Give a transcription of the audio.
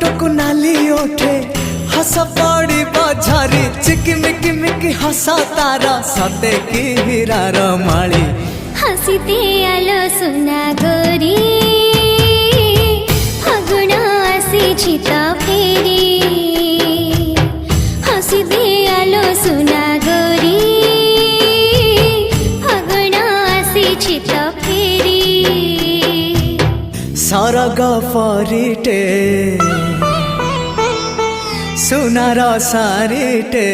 टुक नाली ओठे हस पड़ी बझरी चिकिमिकी मिकी हसा तारा सते की हीरार माली हसीते आलो सुना गोरी फागुण आसी तो फेरी हसीते आलो सुना गोरी फागुण आसी तो फेरी सरग परिटे सुनार सारिटे